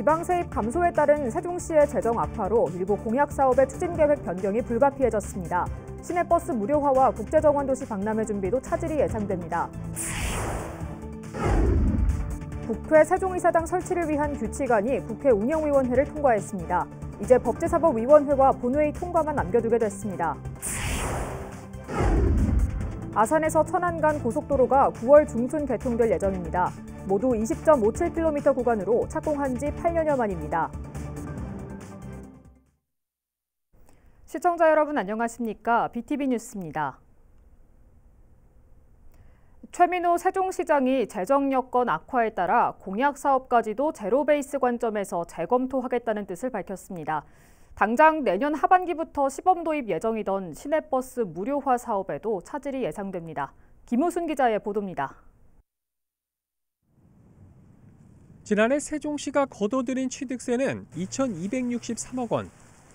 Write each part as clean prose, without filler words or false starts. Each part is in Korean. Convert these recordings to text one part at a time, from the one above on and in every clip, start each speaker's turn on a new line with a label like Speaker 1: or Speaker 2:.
Speaker 1: 지방 세입 감소에 따른 세종시의 재정 악화로 일부 공약 사업의 추진 계획 변경이 불가피해졌습니다. 시내버스 무료화와 국제정원도시 박람회 준비도 차질이 예상됩니다. 국회 세종이사당 설치를 위한 규칙안이 국회 운영위원회를 통과했습니다. 이제 법제사법위원회와 본회의 통과만 남겨두게 됐습니다. 아산에서 천안 간 고속도로가 9월 중순 개통될 예정입니다. 모두 20.57km 구간으로 착공한 지 8년여 만입니다. 시청자 여러분 안녕하십니까? BTV 뉴스입니다. 최민호 세종시장이 재정 여건 악화에 따라 공약 사업까지도 제로 베이스 관점에서 재검토하겠다는 뜻을 밝혔습니다. 당장 내년 하반기부터 시범 도입 예정이던 시내버스 무료화 사업에도 차질이 예상됩니다. 김우순 기자의 보도입니다.
Speaker 2: 지난해 세종시가 거둬들인 취득세는 2,263억 원,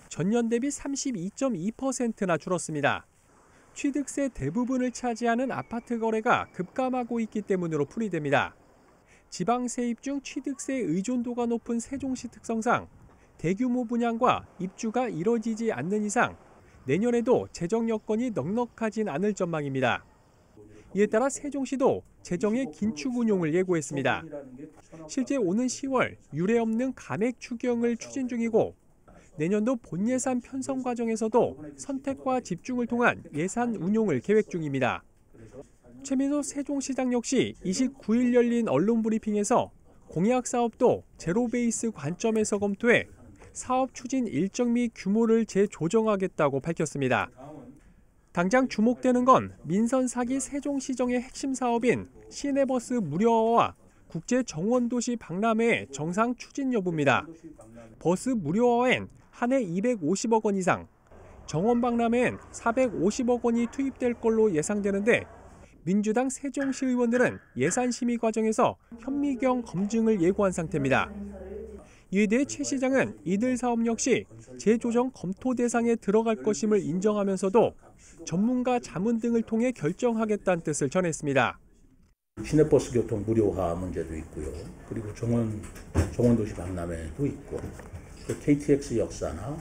Speaker 2: 전년 대비 32.2%나 줄었습니다. 취득세 대부분을 차지하는 아파트 거래가 급감하고 있기 때문으로 풀이됩니다. 지방 세입 중 취득세 의존도가 높은 세종시 특성상 대규모 분양과 입주가 이뤄지지 않는 이상 내년에도 재정 여건이 넉넉하진 않을 전망입니다. 이에 따라 세종시도 재정의 긴축 운용을 예고했습니다. 실제 오는 10월 유례없는 감액 추경을 추진 중이고 내년도 본예산 편성 과정에서도 선택과 집중을 통한 예산 운용을 계획 중입니다. 최민호 세종시장 역시 29일 열린 언론 브리핑에서 공약 사업도 제로 베이스 관점에서 검토해 사업 추진 일정 및 규모를 재조정하겠다고 밝혔습니다. 당장 주목되는 건 민선 4기 세종시정의 핵심 사업인 시내버스 무료화와 국제정원도시 박람회의 정상 추진 여부입니다. 버스 무료화엔 한 해 250억 원 이상, 정원 박람회엔 450억 원이 투입될 걸로 예상되는데 민주당 세종시 의원들은 예산 심의 과정에서 현미경 검증을 예고한 상태입니다. 이에 대해 최 시장은 이들 사업 역시 재조정 검토 대상에 들어갈 것임을 인정하면서도 전문가 자문 등을 통해 결정하겠다는 뜻을 전했습니다.
Speaker 3: 시내버스 교통 무료화 문제도 있고요. 그리고 정원도시 박람회도 있고 또 KTX 역사나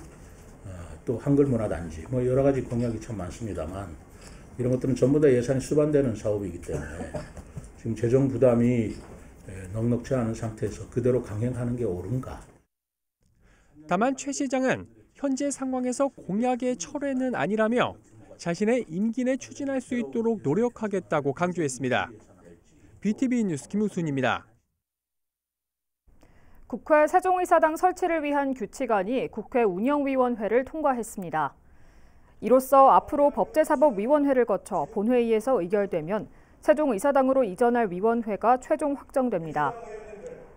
Speaker 3: 또 한글문화단지 여러 가지 공약이 참 많습니다만 이런 것들은 전부 다 예산이 수반되는 사업이기 때문에 지금 재정 부담이 넉넉지 않은 상태에서 그대로 강행하는 게 옳은가?
Speaker 2: 다만 최 시장은 현재 상황에서 공약의 철회는 아니라며 자신의 임기 내 추진할 수 있도록 노력하겠다고 강조했습니다. BTV 뉴스 김우순입니다.
Speaker 1: 국회 세종이사당 설치를 위한 규칙안이 국회 운영위원회를 통과했습니다. 이로써 앞으로 법제사법위원회를 거쳐 본회의에서 의결되면 세종이사당으로 이전할 위원회가 최종 확정됩니다.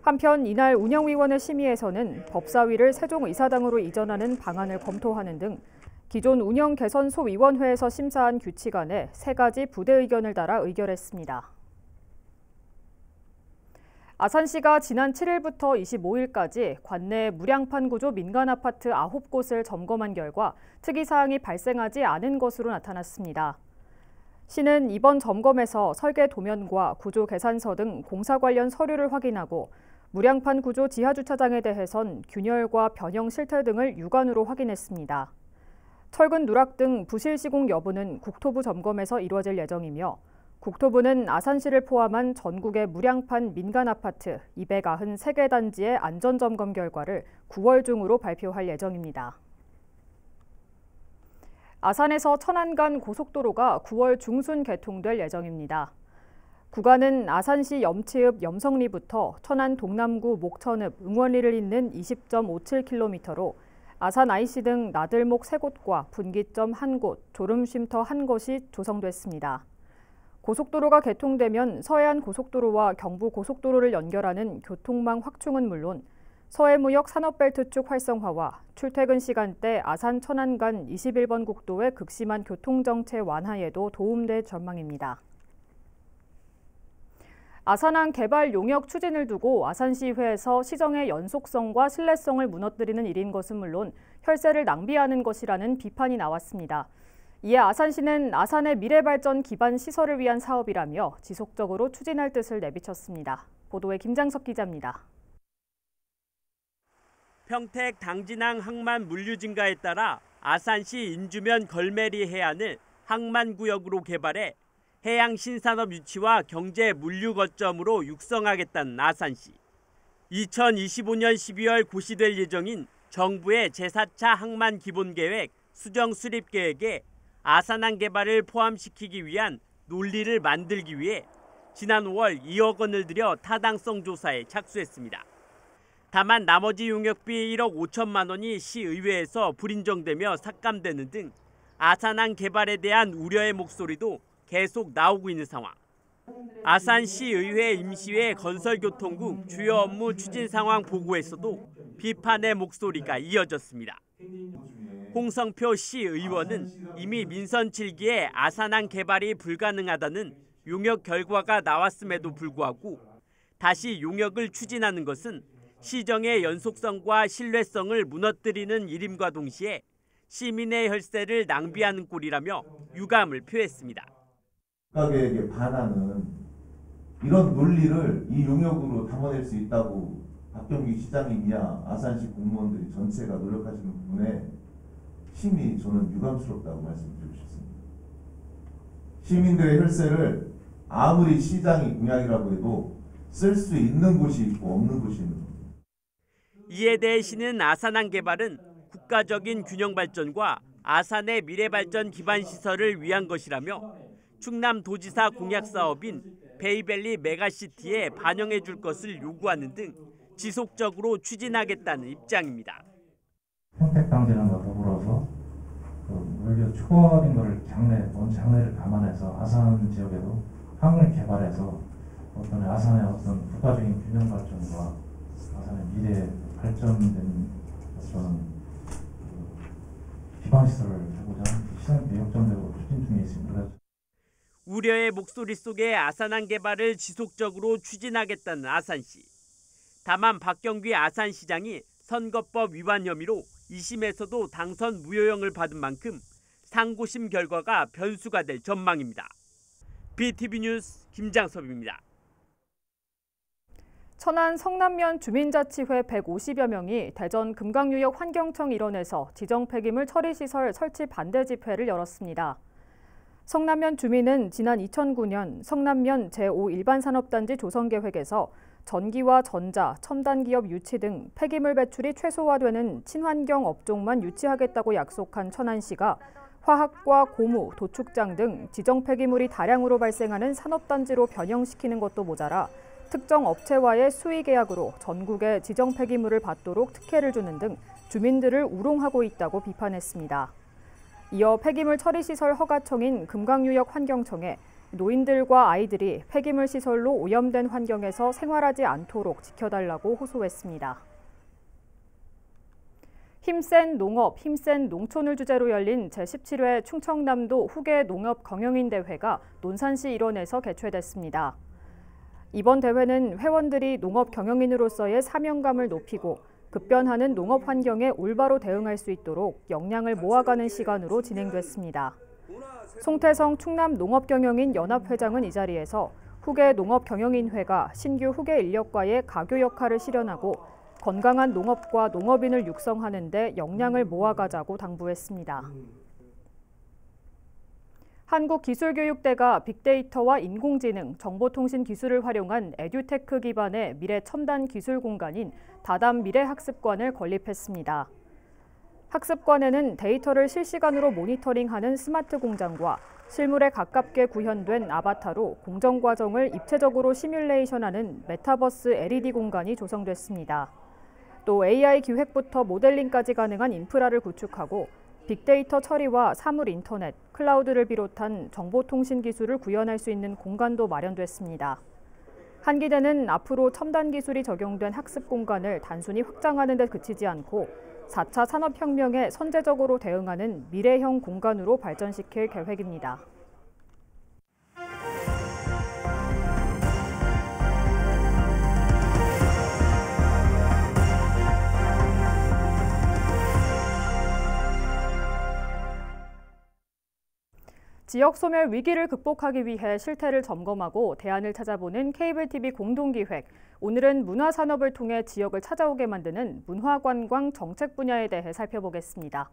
Speaker 1: 한편 이날 운영위원회 심의에서는 법사위를 세종이사당으로 이전하는 방안을 검토하는 등 기존 운영개선소위원회에서 심사한 규칙안에 3가지 부대 의견을 달아 의결했습니다. 아산시가 지난 7일부터 25일까지 관내 무량판 구조 민간 아파트 9곳을 점검한 결과 특이사항이 발생하지 않은 것으로 나타났습니다. 시는 이번 점검에서 설계 도면과 구조 계산서 등 공사 관련 서류를 확인하고 무량판 구조 지하주차장에 대해선 균열과 변형 실태 등을 육안으로 확인했습니다. 철근 누락 등 부실 시공 여부는 국토부 점검에서 이루어질 예정이며 국토부는 아산시를 포함한 전국의 무량판 민간 아파트 293개 단지의 안전점검 결과를 9월 중으로 발표할 예정입니다. 아산에서 천안 간 고속도로가 9월 중순 개통될 예정입니다. 구간은 아산시 염치읍 염성리부터 천안 동남구 목천읍 응원리를 잇는 20.57km로 아산 IC 등 나들목 3곳과 분기점 1곳, 졸음쉼터 1곳이 조성됐습니다. 고속도로가 개통되면 서해안 고속도로와 경부 고속도로를 연결하는 교통망 확충은 물론 서해무역 산업벨트 쪽 활성화와 출퇴근 시간대 아산 천안 간 21번 국도의 극심한 교통정체 완화에도 도움될 전망입니다. 아산항 개발 용역 추진을 두고 아산시회에서 시정의 연속성과 신뢰성을 무너뜨리는 일인 것은 물론 혈세를 낭비하는 것이라는 비판이 나왔습니다. 이에 아산시는 아산의 미래발전 기반 시설을 위한 사업이라며 지속적으로 추진할 뜻을 내비쳤습니다. 보도에 김장석 기자입니다.
Speaker 4: 평택 당진항 항만 물류 증가에 따라 아산시 인주면 걸메리 해안을 항만구역으로 개발해 해양 신산업 유치와 경제 물류 거점으로 육성하겠다는 아산시. 2025년 12월 고시될 예정인 정부의 제4차 항만 기본계획 수정 수립 계획에 아산항 개발을 포함시키기 위한 논리를 만들기 위해 지난 5월 2억 원을 들여 타당성 조사에 착수했습니다. 다만 나머지 용역비 1억 5천만 원이 시의회에서 불인정되며 삭감되는 등 아산항 개발에 대한 우려의 목소리도 계속 나오고 있는 상황. 아산시의회 임시회 건설교통국 주요 업무 추진 상황 보고에서도 비판의 목소리가 이어졌습니다. 홍성표 시의원은 이미 민선 7기에 아산항 개발이 불가능하다는 용역 결과가 나왔음에도 불구하고 다시 용역을 추진하는 것은 시정의 연속성과 신뢰성을 무너뜨리는 일임과 동시에 시민의 혈세를 낭비하는 꼴이라며 유감을 표했습니다.
Speaker 5: 국가계획에 반하는 이런 논리를 이 용역으로 담아낼 수 있다고 박경기 시장이냐 아산시 공무원들이 전체가 노력하시는 부분에 심히 저는 유감스럽다고 말씀드리고 싶습니다. 시민들의 혈세를 아무리 시장이 공약이라고 해도 쓸 수 있는 곳이 있고 없는 곳이 있는 겁니다.
Speaker 4: 이에 대해 시는 아산항 개발은 국가적인 균형 발전과 아산의 미래 발전 기반 시설을 위한 것이라며 충남도지사 공약 사업인 베이밸리 메가시티에 반영해 줄 것을 요구하는 등 지속적으로 추진하겠다는 입장입니다.
Speaker 6: 평택 당진항과 더불어서 물류 초과된 것을 장래를 감안해서 아산 지역에도 항을 개발해서 아산의 국가적인 균형 발전과 아산의 미래 발전된 기반 시설을 하고자 시장 개혁전적으로 추진 중에 있습니다.
Speaker 4: 우려의 목소리 속에 아산항 개발을 지속적으로 추진하겠다는 아산시. 다만 박경기 아산시장이 선거법 위반 혐의로 2심에서도 당선 무효형을 받은 만큼 상고심 결과가 변수가 될 전망입니다. BTV 뉴스 김장섭입니다.
Speaker 1: 천안 성남면 주민자치회 150여 명이 대전 금강유역 환경청 일원에서 지정 폐기물 처리시설 설치 반대 집회를 열었습니다. 성남면 주민은 지난 2009년 성남면 제5일반산업단지 조성계획에서 전기와 전자, 첨단기업 유치 등 폐기물 배출이 최소화되는 친환경 업종만 유치하겠다고 약속한 천안시가 화학과 고무, 도축장 등 지정 폐기물이 다량으로 발생하는 산업단지로 변형시키는 것도 모자라 특정 업체와의 수의 계약으로 전국에 지정 폐기물을 받도록 특혜를 주는 등 주민들을 우롱하고 있다고 비판했습니다. 이어 폐기물 처리시설 허가청인 금강유역 환경청에 노인들과 아이들이 폐기물 시설로 오염된 환경에서 생활하지 않도록 지켜달라고 호소했습니다. 힘센 농업, 힘센 농촌을 주제로 열린 제17회 충청남도 후계 농업 경영인 대회가 논산시 일원에서 개최됐습니다. 이번 대회는 회원들이 농업 경영인으로서의 사명감을 높이고 급변하는 농업 환경에 올바로 대응할 수 있도록 역량을 모아가는 시간으로 진행됐습니다. 송태성 충남농업경영인 연합회장은 이 자리에서 후계 농업경영인회가 신규 후계 인력과의 가교 역할을 실현하고 건강한 농업과 농업인을 육성하는 데 역량을 모아가자고 당부했습니다. 한국기술교육대가 빅데이터와 인공지능, 정보통신 기술을 활용한 에듀테크 기반의 미래 첨단 기술 공간인 다담 미래학습관을 건립했습니다. 학습관에는 데이터를 실시간으로 모니터링하는 스마트 공장과 실물에 가깝게 구현된 아바타로 공정 과정을 입체적으로 시뮬레이션하는 메타버스 LED 공간이 조성됐습니다. 또 AI 기획부터 모델링까지 가능한 인프라를 구축하고 빅데이터 처리와 사물 인터넷, 클라우드를 비롯한 정보통신 기술을 구현할 수 있는 공간도 마련됐습니다. 한기대는 앞으로 첨단 기술이 적용된 학습 공간을 단순히 확장하는 데 그치지 않고 4차 산업혁명에 선제적으로 대응하는 미래형 공간으로 발전시킬 계획입니다. 지역 소멸 위기를 극복하기 위해 실태를 점검하고 대안을 찾아보는 케이블 TV 공동기획 오늘은 문화산업을 통해 지역을 찾아오게 만드는 문화관광 정책 분야에 대해 살펴보겠습니다.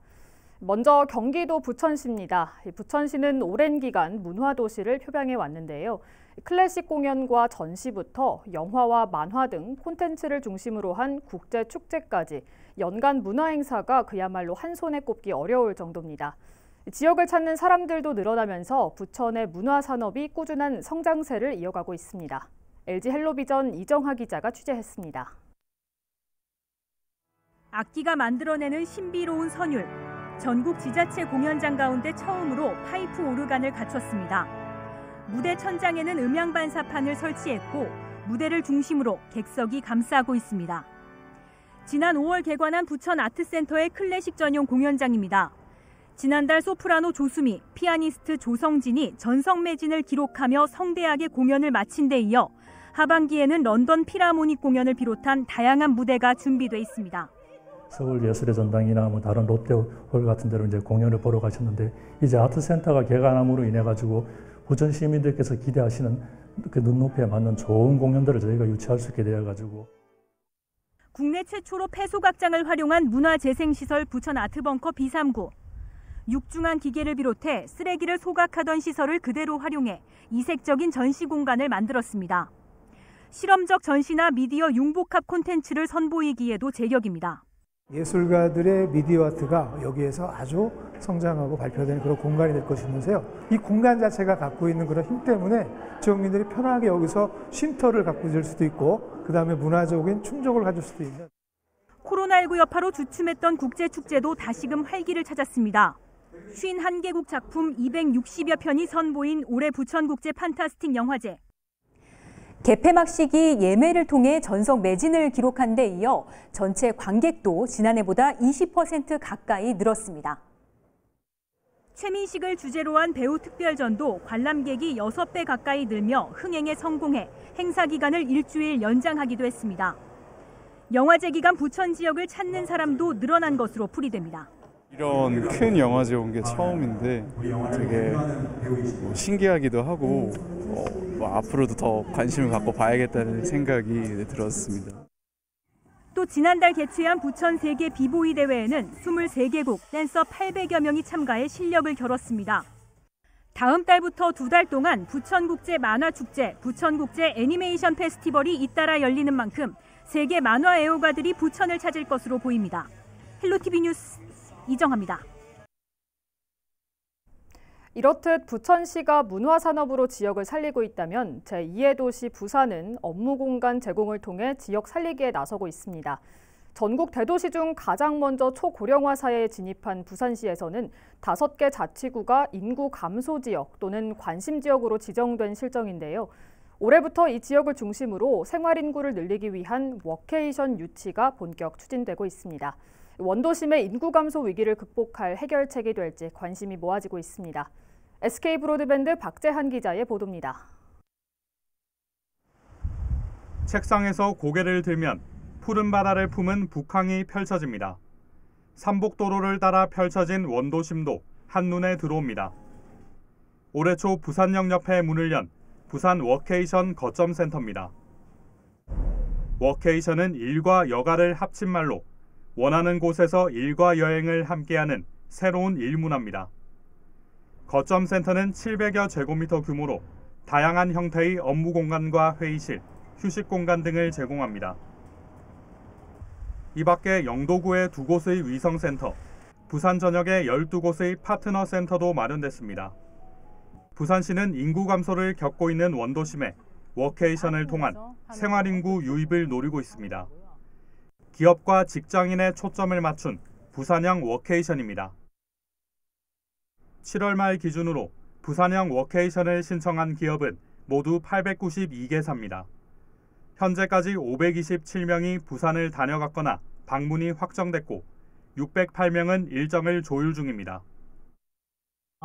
Speaker 1: 먼저 경기도 부천시입니다. 부천시는 오랜 기간 문화도시를 표방해 왔는데요. 클래식 공연과 전시부터 영화와 만화 등 콘텐츠를 중심으로 한 국제축제까지 연간 문화행사가 그야말로 한 손에 꼽기 어려울 정도입니다. 지역을 찾는 사람들도 늘어나면서 부천의 문화산업이 꾸준한 성장세를 이어가고 있습니다. LG 헬로비전 이정하 기자가 취재했습니다.
Speaker 7: 악기가 만들어내는 신비로운 선율. 전국 지자체 공연장 가운데 처음으로 파이프 오르간을 갖췄습니다. 무대 천장에는 음향 반사판을 설치했고 무대를 중심으로 객석이 감싸고 있습니다. 지난 5월 개관한 부천 아트센터의 클래식 전용 공연장입니다. 지난달 소프라노 조수미, 피아니스트 조성진이 전성 매진을 기록하며 성대하게 공연을 마친 데 이어 하반기에는 런던 필하모닉 공연을 비롯한 다양한 무대가 준비돼 있습니다.
Speaker 8: 서울 예술의 전당이나 다른 롯데홀 같은 데로 이제 공연을 보러 가셨는데 이제 아트센터가 개관함으로 인해 가지고 부천 시민들께서 기대하시는 그 눈높이에 맞는 좋은 공연들을 저희가 유치할 수 있게 되어 가지고
Speaker 7: 국내 최초로 폐소각장을 활용한 문화재생시설 부천 아트벙커 B3구. 육중한 기계를 비롯해 쓰레기를 소각하던 시설을 그대로 활용해 이색적인 전시 공간을 만들었습니다. 실험적 전시나 미디어 융복합 콘텐츠를 선보이기에도 제격입니다.
Speaker 9: 예술가들의 미디어 아트가 여기에서 아주 성장하고 발표되는 그런 공간이 될 것이면서요. 이 공간 자체가 갖고 있는 그런 힘 때문에 지역민들이 편하게 여기서 쉼터를 갖고 있을 수도 있고 그다음에 문화적인 충족을 가질 수도 있는.
Speaker 7: 코로나19 여파로 주춤했던 국제축제도 다시금 활기를 찾았습니다. 51개국 작품 260여 편이 선보인 올해 부천국제 판타스틱 영화제.
Speaker 10: 개폐막 시기 예매를 통해 전석 매진을 기록한 데 이어 전체 관객도 지난해보다 20% 가까이 늘었습니다.
Speaker 7: 최민식을 주제로 한 배우 특별전도 관람객이 6배 가까이 늘며 흥행에 성공해 행사 기간을 일주일 연장하기도 했습니다. 영화제 기간 부천 지역을 찾는 사람도 늘어난 것으로 풀이됩니다.
Speaker 11: 이런 큰 영화제 온 게 처음인데 되게 신기하기도 하고 앞으로도 더 관심을 갖고 봐야겠다는 생각이 들었습니다.
Speaker 7: 또 지난달 개최한 부천 세계 비보이 대회에는 23개국 댄서 800여 명이 참가해 실력을 겨뤘습니다. 다음 달부터 2달 동안 부천국제 만화축제, 부천국제 애니메이션 페스티벌이 잇따라 열리는 만큼 세계 만화 애호가들이 부천을 찾을 것으로 보입니다. 헬로티비 뉴스 이정하입니다.
Speaker 1: 이렇듯 부천시가 문화산업으로 지역을 살리고 있다면 제2의 도시 부산은 업무 공간 제공을 통해 지역 살리기에 나서고 있습니다. 전국 대도시 중 가장 먼저 초고령화 사회에 진입한 부산시에서는 5개 자치구가 인구 감소 지역 또는 관심 지역으로 지정된 실정인데요. 올해부터 이 지역을 중심으로 생활 인구를 늘리기 위한 워케이션 유치가 본격 추진되고 있습니다. 원도심의 인구 감소 위기를 극복할 해결책이 될지 관심이 모아지고 있습니다. SK 브로드밴드 박재한 기자의 보도입니다.
Speaker 12: 책상에서 고개를 들면 푸른 바다를 품은 북항이 펼쳐집니다. 삼복도로를 따라 펼쳐진 원도심도 한눈에 들어옵니다. 올해 초 부산역 옆에 문을 연 부산 워케이션 거점센터입니다. 워케이션은 일과 여가를 합친 말로 원하는 곳에서 일과 여행을 함께하는 새로운 일문화입니다. 거점센터는 700여 제곱미터 규모로 다양한 형태의 업무 공간과 회의실, 휴식 공간 등을 제공합니다. 이 밖에 영도구에 2곳의 위성센터, 부산 전역에 12곳의 파트너 센터도 마련됐습니다. 부산시는 인구 감소를 겪고 있는 원도심에 워케이션을 통한 생활인구 유입을 노리고 있습니다. 기업과 직장인의 초점을 맞춘 부산형 워케이션입니다. 7월 말 기준으로 부산형 워케이션을 신청한 기업은 모두 892개사입니다. 현재까지 527명이 부산을 다녀갔거나 방문이 확정됐고 608명은 일정을 조율 중입니다.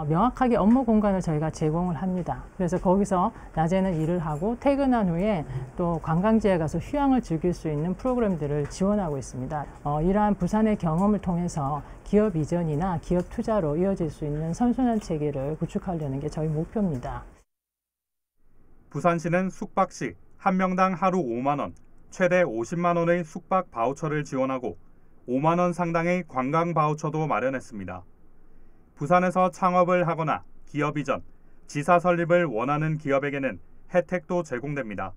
Speaker 13: 명확하게 업무 공간을 저희가 제공을 합니다. 그래서 거기서 낮에는 일을 하고 퇴근한 후에 또 관광지에 가서 휴양을 즐길 수 있는 프로그램들을 지원하고 있습니다. 이러한 부산의 경험을 통해서 기업 이전이나 기업 투자로 이어질 수 있는 선순환 체계를 구축하려는 게 저희 목표입니다.
Speaker 12: 부산시는 숙박 시 한 명당 하루 5만 원, 최대 50만 원의 숙박 바우처를 지원하고 5만 원 상당의 관광 바우처도 마련했습니다. 부산에서 창업을 하거나 기업 이전, 지사 설립을 원하는 기업에게는 혜택도 제공됩니다.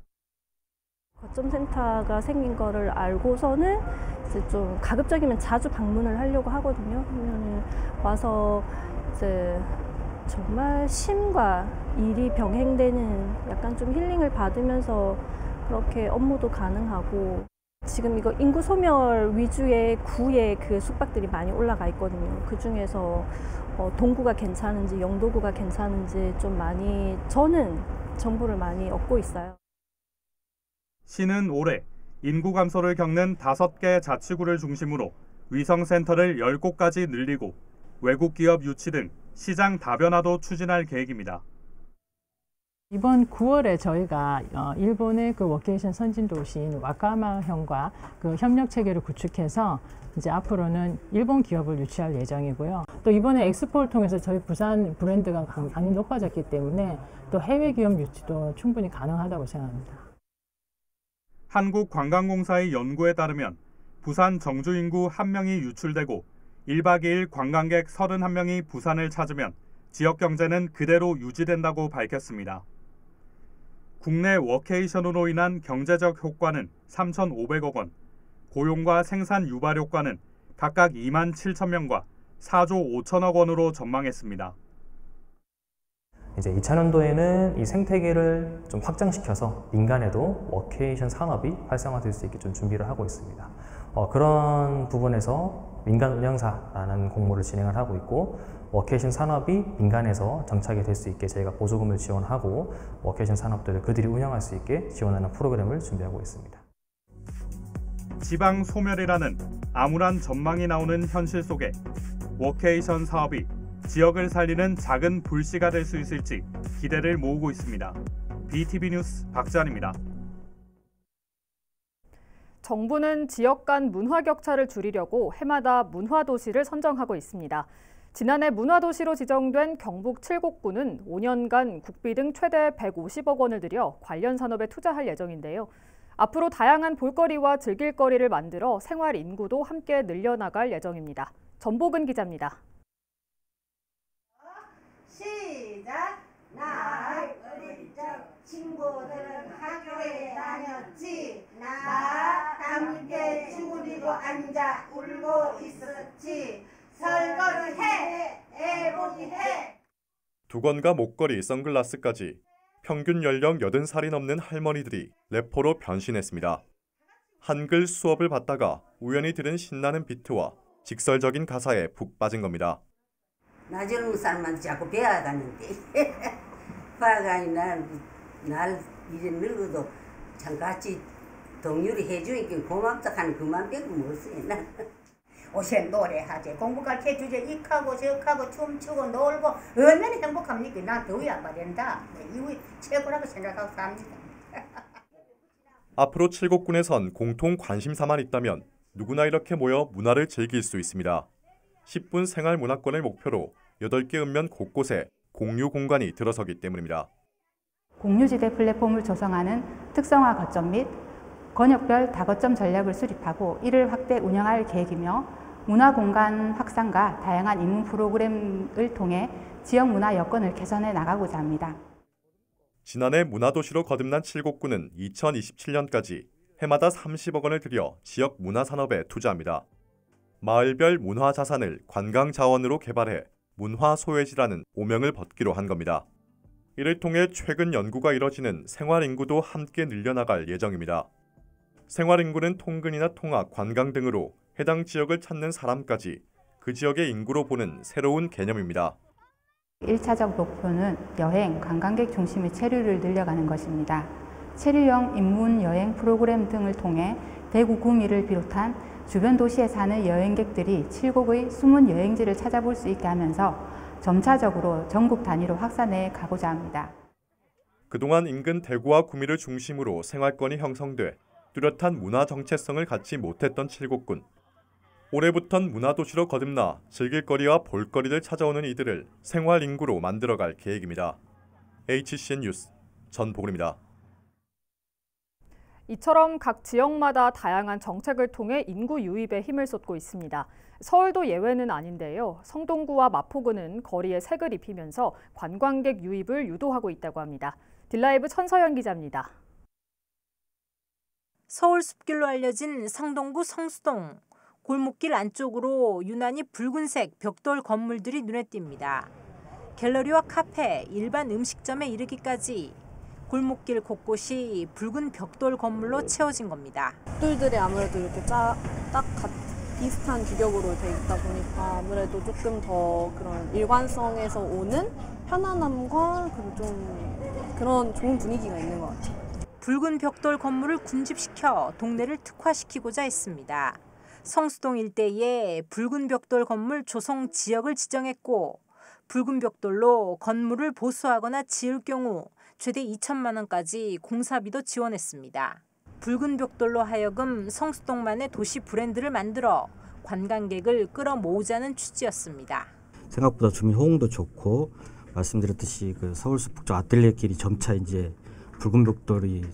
Speaker 14: 거점센터가 생긴 거를 알고서는 이제 좀 가급적이면 자주 방문을 하려고 하거든요. 그러면 와서 이제 정말 쉼과 일이 병행되는 약간 좀 힐링을 받으면서 그렇게 업무도 가능하고, 지금 이거 인구 소멸 위주의 구의 그 숙박들이 많이 올라가 있거든요. 그 중에서 동구가 괜찮은지 영도구가 괜찮은지 좀 많이 저는 정보를 많이 얻고 있어요.
Speaker 12: 시는 올해 인구 감소를 겪는 5개 자치구를 중심으로 위성센터를 10곳까지 늘리고 외국 기업 유치 등 시장 다변화도 추진할 계획입니다.
Speaker 13: 이번 9월에 저희가 일본의 그 워케이션 선진 도시인 와카마현과 그 협력 체계를 구축해서 이제 앞으로는 일본 기업을 유치할 예정이고요. 또 이번에 엑스포를 통해서 저희 부산 브랜드가 많이 높아졌기 때문에 또 해외 기업 유치도 충분히 가능하다고 생각합니다.
Speaker 12: 한국관광공사의 연구에 따르면 부산 정주 인구 1명이 유출되고 1박 2일 관광객 31명이 부산을 찾으면 지역 경제는 그대로 유지된다고 밝혔습니다. 국내 워케이션으로 인한 경제적 효과는 3,500억 원, 고용과 생산 유발 효과는 각각 2만 7천 명과 4조 5천억 원으로 전망했습니다.
Speaker 15: 이제 2000년도에는 이 생태계를 좀 확장시켜서 민간에도 워케이션 산업이 활성화될 수 있게 좀 준비를 하고 있습니다. 그런 부분에서 민간 운영사라는 공모를 진행을 하고 있고, 워케이션 산업이 민간에서 정착이 될 수 있게 저희가 보조금을 지원하고 워케이션 산업들을 그들이 운영할 수 있게 지원하는 프로그램을 준비하고 있습니다.
Speaker 12: 지방 소멸이라는 암울한 전망이 나오는 현실 속에 워케이션 사업이 지역을 살리는 작은 불씨가 될 수 있을지 기대를 모으고 있습니다. BTV 뉴스 박지한입니다.
Speaker 1: 정부는 지역 간 문화 격차를 줄이려고 해마다 문화도시를 선정하고 있습니다. 지난해 문화도시로 지정된 경북 7곡구는 5년간 국비 등 최대 150억 원을 들여 관련 산업에 투자할 예정인데요. 앞으로 다양한 볼거리와 즐길거리를 만들어 생활 인구도 함께 늘려나갈 예정입니다. 전복은 기자입니다.
Speaker 16: 시작! 나 어릴 적 친구들은 학교에 다녔지. 나 함께 쭈그리고 앉아 울고 있었지. 설거지해, 애보기해.
Speaker 17: 두건과 목걸이, 선글라스까지 평균 연령 80살이 넘는 할머니들이 래퍼로 변신했습니다. 한글 수업을 받다가 우연히 들은 신나는 비트와 직설적인 가사에 푹 빠진 겁니다.
Speaker 18: 나 젊은 사람한테 자꾸 배워가는데 화가니 날 이제 늙어도 참 같이 동료를 해주니까 고맙다 하는 그만 빼고 뭐 쓰나.
Speaker 19: 옷에 노래하지, 공부까지 해주지, 익하고 저하고 춤추고 놀고 얼마나 행복합니까? 나 더위 안 받는다. 이후에 최고라고 생각하고 삽니다.
Speaker 17: 앞으로 7곡군에선 공통 관심사만 있다면 누구나 이렇게 모여 문화를 즐길 수 있습니다. 10분 생활 문화권을 목표로 8개 읍면 곳곳에 공유 공간이 들어서기 때문입니다.
Speaker 20: 공유지대 플랫폼을 조성하는 특성화 거점 및 권역별 다거점 전략을 수립하고 이를 확대 운영할 계획이며, 문화공간 확산과 다양한 입문 프로그램을 통해 지역 문화 여건을 개선해 나가고자 합니다.
Speaker 17: 지난해 문화도시로 거듭난 7곡군은 2027년까지 해마다 30억 원을 들여 지역 문화산업에 투자합니다. 마을별 문화자산을 관광자원으로 개발해 문화소외지라는 오명을 벗기로 한 겁니다. 이를 통해 최근 연구가 이뤄지는 생활인구도 함께 늘려나갈 예정입니다. 생활인구는 통근이나 통학, 관광 등으로 해당 지역을 찾는 사람까지 그 지역의 인구로 보는 새로운 개념입니다.
Speaker 20: 1차적 목표는 여행, 관광객 중심의 체류를 늘려가는 것입니다. 체류형 입문 여행 프로그램 등을 통해 대구 구미를 비롯한 주변 도시에 사는 여행객들이 7곡의 숨은 여행지를 찾아볼 수 있게 하면서 점차적으로 전국 단위로 확산해 가고자 합니다.
Speaker 17: 그동안 인근 대구와 구미를 중심으로 생활권이 형성돼 뚜렷한 문화 정체성을 갖지 못했던 7곡군. 올해부턴 문화도시로 거듭나 즐길거리와 볼거리를 찾아오는 이들을 생활 인구로 만들어갈 계획입니다. HCN 뉴스 전복울입니다.
Speaker 1: 이처럼 각 지역마다 다양한 정책을 통해 인구 유입에 힘을 쏟고 있습니다. 서울도 예외는 아닌데요. 성동구와 마포구는 거리에 색을 입히면서 관광객 유입을 유도하고 있다고 합니다. 딜라이브 천서연 기자입니다.
Speaker 21: 서울 숲길로 알려진 성동구 성수동. 골목길 안쪽으로 유난히 붉은색 벽돌 건물들이 눈에 띕니다. 갤러리와 카페, 일반 음식점에 이르기까지 골목길 곳곳이 붉은 벽돌 건물로 채워진 겁니다.
Speaker 14: 벽돌들이 아무래도 이렇게 딱 비슷한 규격으로 돼 있다 보니까 아무래도 조금 더 그런 일관성에서 오는 편안함과 그런 좋은 분위기가 있는 것 같아요.
Speaker 21: 붉은 벽돌 건물을 군집시켜 동네를 특화시키고자 했습니다. 성수동 일대에 붉은 벽돌 건물 조성 지역을 지정했고 붉은 벽돌로 건물을 보수하거나 지을 경우 최대 2천만 원까지 공사비도 지원했습니다. 붉은 벽돌로 하여금 성수동만의 도시 브랜드를 만들어 관광객을 끌어모으자는 취지였습니다.
Speaker 22: 생각보다 주민 호응도 좋고 말씀드렸듯이 그 서울숲 북쪽 아틀리에길이 점차 이제 붉은 벽돌이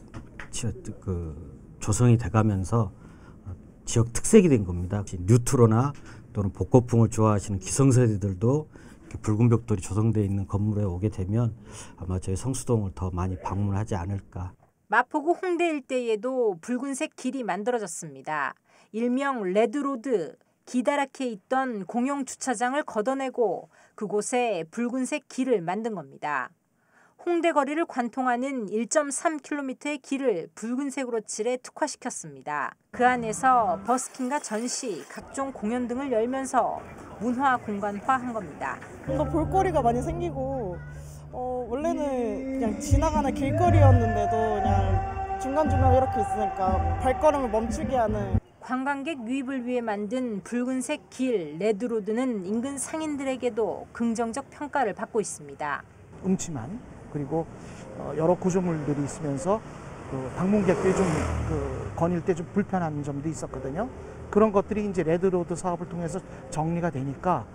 Speaker 22: 조성이 돼가면서 지역 특색이 된 겁니다. 뉴트로나 또는 복고풍을 좋아하시는 기성세대들도 붉은 벽돌이 조성되어 있는 건물에 오게 되면 아마 저희 성수동을 더 많이 방문하지 않을까.
Speaker 21: 마포구 홍대 일대에도 붉은색 길이 만들어졌습니다. 일명 레드로드, 기다랗게 있던 공용 주차장을 걷어내고 그곳에 붉은색 길을 만든 겁니다. 홍대 거리를 관통하는 1.3km의 길을 붉은색으로 칠해 특화시켰습니다. 그 안에서 버스킹과 전시, 각종 공연 등을 열면서 문화 공간화한 겁니다.
Speaker 23: 더 볼거리가 많이 생기고 원래는 그냥 지나가는 길거리였는데도 그냥 중간중간 이렇게 있으니까 발걸음을 멈추게 하는.
Speaker 21: 관광객 유입을 위해 만든 붉은색 길 레드로드는 인근 상인들에게도 긍정적 평가를 받고 있습니다.
Speaker 9: 음침한 그리고 여러 구조물들이 있으면서 방문객들이 좀 거닐 때 좀 불편한 점도 있었거든요. 그런 것들이 이제 레드로드 사업을 통해서 정리가 되니까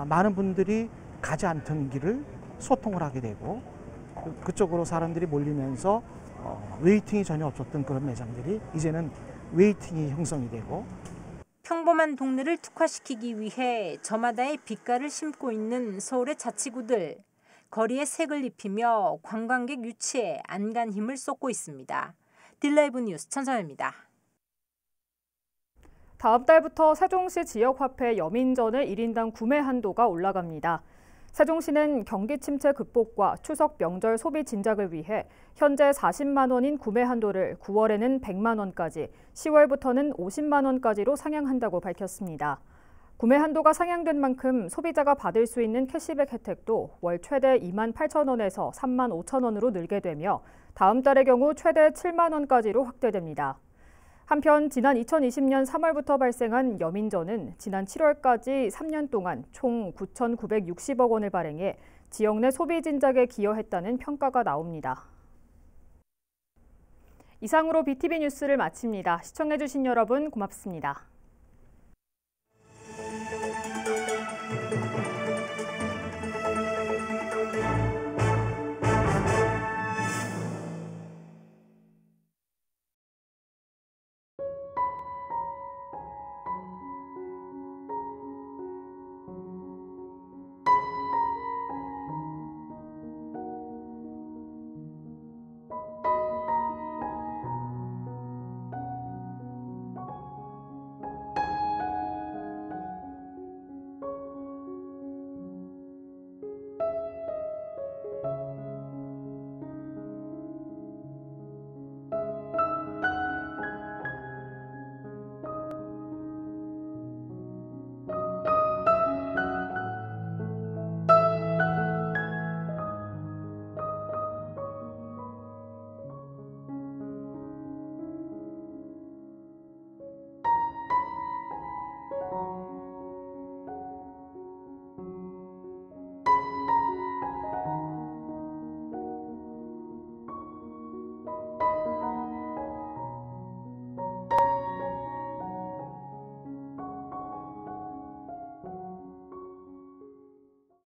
Speaker 9: 많은 분들이 가지 않던 길을 소통을 하게 되고 그쪽으로 사람들이 몰리면서 웨이팅이 전혀 없었던 그런 매장들이 이제는 웨이팅이 형성이 되고.
Speaker 21: 평범한 동네를 특화시키기 위해 저마다의 빛깔을 심고 있는 서울의 자치구들. 거리에 색을 입히며 관광객 유치에 안간 힘을 쏟고 있습니다. 딜라이브 뉴스 천서연입니다.
Speaker 1: 다음 달부터 세종시 지역화폐 여민전의 1인당 구매 한도가 올라갑니다. 세종시는 경기 침체 극복과 추석 명절 소비 진작을 위해 현재 40만 원인 구매 한도를 9월에는 100만 원까지, 10월부터는 50만 원까지로 상향한다고 밝혔습니다. 구매 한도가 상향된 만큼 소비자가 받을 수 있는 캐시백 혜택도 월 최대 2만 8천 원에서 3만 5천 원으로 늘게 되며 다음 달의 경우 최대 7만 원까지로 확대됩니다. 한편 지난 2020년 3월부터 발생한 여민전은 지난 7월까지 3년 동안 총 9,960억 원을 발행해 지역 내 소비 진작에 기여했다는 평가가 나옵니다. 이상으로 BTV 뉴스를 마칩니다. 시청해주신 여러분 고맙습니다.